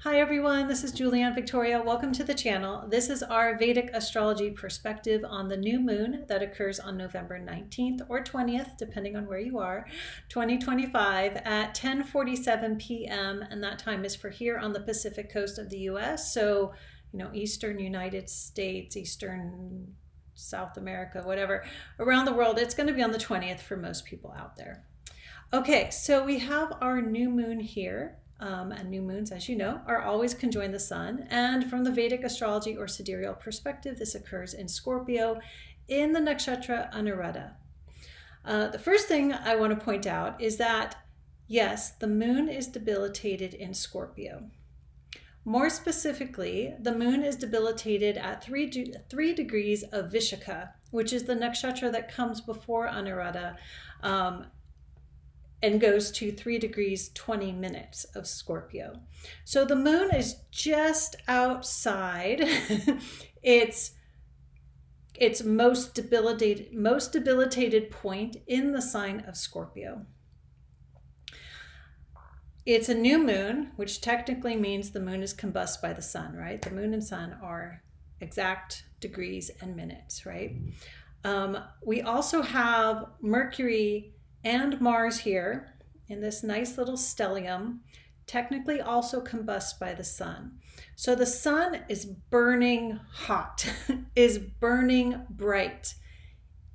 Hi everyone, this is Julianne Victoria. Welcome to the channel. This is our Vedic astrology perspective on the new moon that occurs on November 19th or 20th, depending on where you are, 2025 at 10:47 p.m. And that time is for here on the Pacific coast of the US. So, Eastern United States, Eastern South America, whatever, around the world, it's going to be on the 20th for most people out there. Okay, so we have our new moon here. And new moons, as you know, are always conjoined the sun. And from the Vedic astrology or sidereal perspective, this occurs in Scorpio in the Nakshatra Anuradha. The first thing I want to point out is that, yes, the moon is debilitated in Scorpio. More specifically, the moon is debilitated at 3 degrees of Vishaka, which is the nakshatra that comes before Anuradha, and goes to 3 degrees 20 minutes of Scorpio. So the moon is just outside its most debilitated point in the sign of Scorpio. It's a new moon, which technically means the moon is combusted by the sun, right? The moon and sun are exact degrees and minutes, right? We also have Mercury and Mars here in this nice little stellium, technically also combust by the sun. So the sun is burning hot, is burning bright,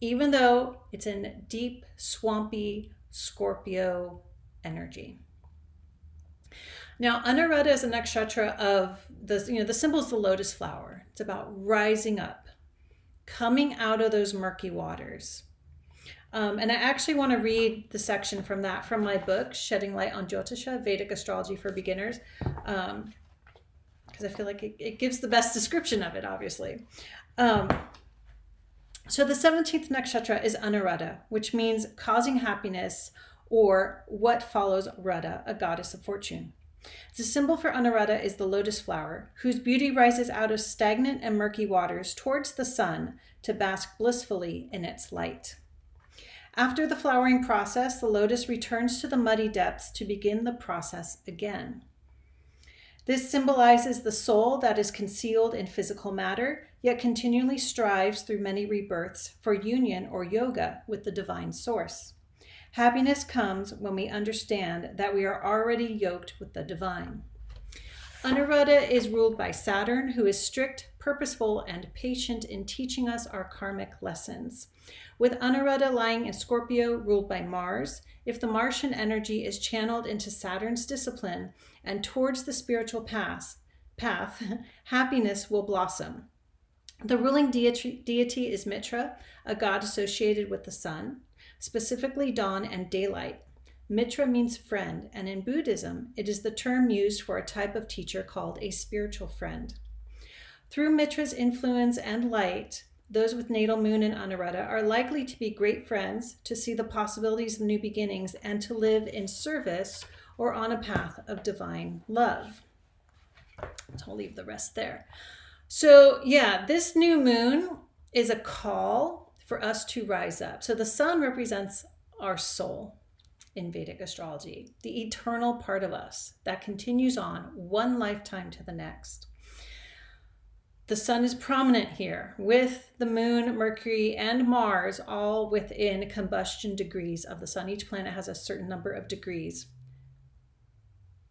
even though it's in deep, swampy Scorpio energy. Now, Anuradha is a nakshatra of the symbol is the lotus flower. It's about rising up, coming out of those murky waters. And I actually want to read the section from my book, Shedding Light on Jyotisha, Vedic Astrology for Beginners, because I feel like it gives the best description of it, obviously. So the 17th nakshatra is Anuradha, which means causing happiness, or what follows Radha, a goddess of fortune. The symbol for Anuradha is the lotus flower, whose beauty rises out of stagnant and murky waters towards the sun to bask blissfully in its light. After the flowering process, the lotus returns to the muddy depths to begin the process again. This symbolizes the soul that is concealed in physical matter, yet continually strives through many rebirths for union or yoga with the divine source. Happiness comes when we understand that we are already yoked with the divine. Anuradha is ruled by Saturn, who is strict, purposeful, and patient in teaching us our karmic lessons. With Anuradha lying in Scorpio, ruled by Mars, if the Martian energy is channeled into Saturn's discipline and towards the spiritual path, happiness will blossom. The ruling deity is Mitra, a god associated with the sun, specifically dawn and daylight. Mitra means friend, and in Buddhism, it is the term used for a type of teacher called a spiritual friend. Through Mitra's influence and light, those with natal moon in Anuradha are likely to be great friends, to see the possibilities of new beginnings, and to live in service or on a path of divine love. So I'll leave the rest there. So yeah, this new moon is a call for us to rise up. So the sun represents our soul in Vedic astrology, the eternal part of us that continues on one lifetime to the next. The sun is prominent here with the moon, Mercury, and Mars all within combustion degrees of the sun. Each planet has a certain number of degrees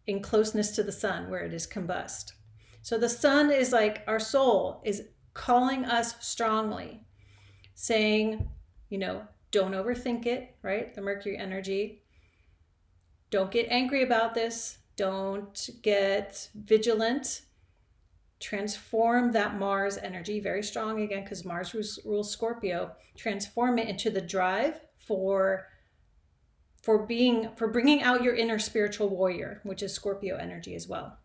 in closeness to the sun where it is combust. So the sun is like our soul is calling us strongly, saying, don't overthink it, right? The Mercury energy. Don't get angry about this. Don't get vigilant. Transform that Mars energy, very strong again, because Mars rules Scorpio. Transform it into the drive for bringing out your inner spiritual warrior, which is Scorpio energy as well.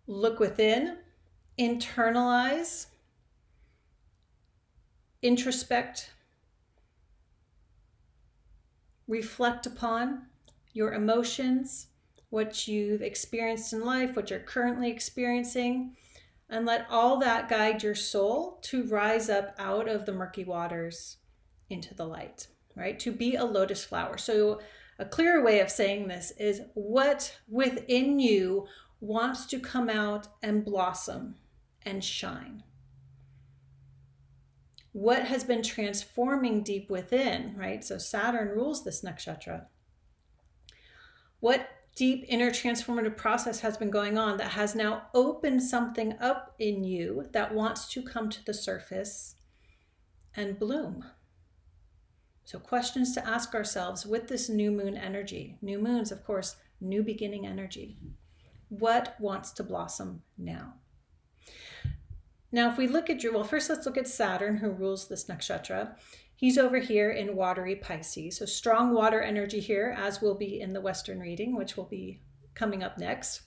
Look within, internalize, introspect, reflect upon your emotions, what you've experienced in life, what you're currently experiencing, and let all that guide your soul to rise up out of the murky waters into the light, right? To be a lotus flower. So A clearer way of saying this is what within you wants to come out and blossom and shine. What has been transforming deep within, right? So Saturn rules this nakshatra. What deep inner transformative process has been going on that has now opened something up in you that wants to come to the surface and bloom? So questions to ask ourselves with this new moon energy. New moons, of course, new beginning energy. What wants to blossom now? Now, if we look at well, first let's look at Saturn, who rules this nakshatra. He's over here in watery Pisces. So strong water energy here, as will be in the Western reading, which will be coming up next.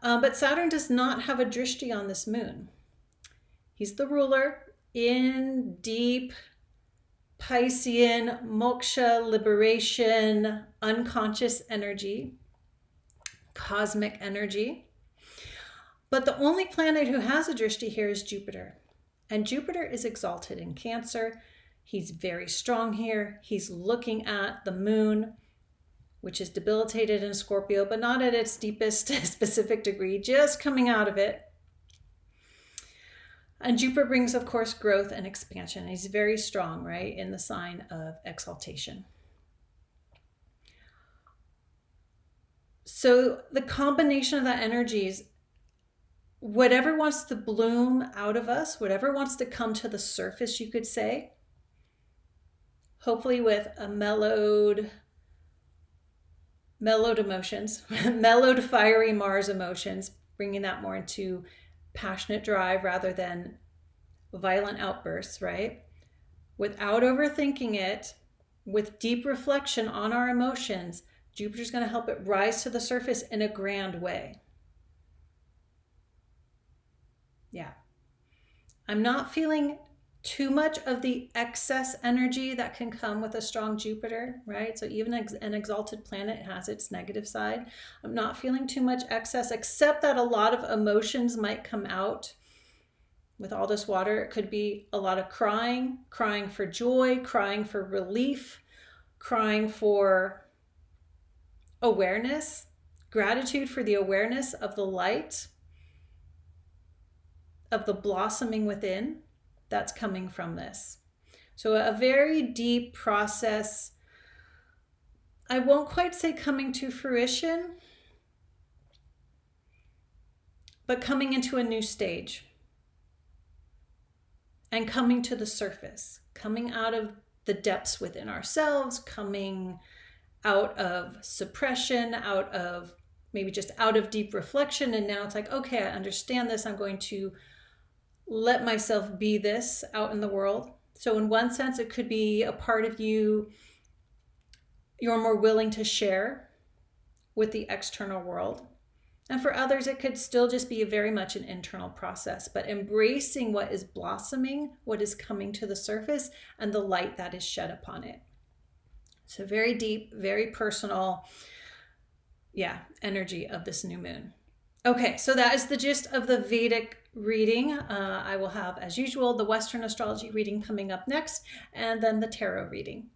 But Saturn does not have a drishti on this moon. He's the ruler in deep Piscean, moksha, liberation, unconscious energy, cosmic energy. But the only planet who has a drishti here is Jupiter. And Jupiter is exalted in Cancer. He's very strong here. He's looking at the moon, which is debilitated in Scorpio, but not at its deepest specific degree, just coming out of it. And Jupiter brings, of course, growth and expansion. He's very strong, right, in the sign of exaltation. So the combination of that energy is whatever wants to bloom out of us, whatever wants to come to the surface, you could say, hopefully with a mellowed emotions, mellowed fiery Mars emotions, bringing that more into passionate drive rather than violent outbursts, right? Without overthinking it, with deep reflection on our emotions, Jupiter's going to help it rise to the surface in a grand way. Yeah. I'm not feeling too much of the excess energy that can come with a strong Jupiter, right? So even an exalted planet has its negative side. I'm not feeling too much excess, except that a lot of emotions might come out with all this water. It could be a lot of crying for joy, crying for relief, crying for awareness, gratitude for the awareness of the light, of the blossoming within that's coming from this. So a very deep process. I won't quite say coming to fruition, but coming into a new stage and coming to the surface, coming out of the depths within ourselves, coming out of suppression, out of maybe just out of deep reflection. And now it's like, okay, I understand this. I'm going to let myself be this out in the world. So in one sense, it could be a part of you you're more willing to share with the external world. And for others, it could still just be very much an internal process, but embracing what is blossoming, what is coming to the surface, and the light that is shed upon it. So very deep, very personal, energy of this new moon. Okay, so that is the gist of the Vedic reading. I will have, as usual, the Western astrology reading coming up next, and then the tarot reading.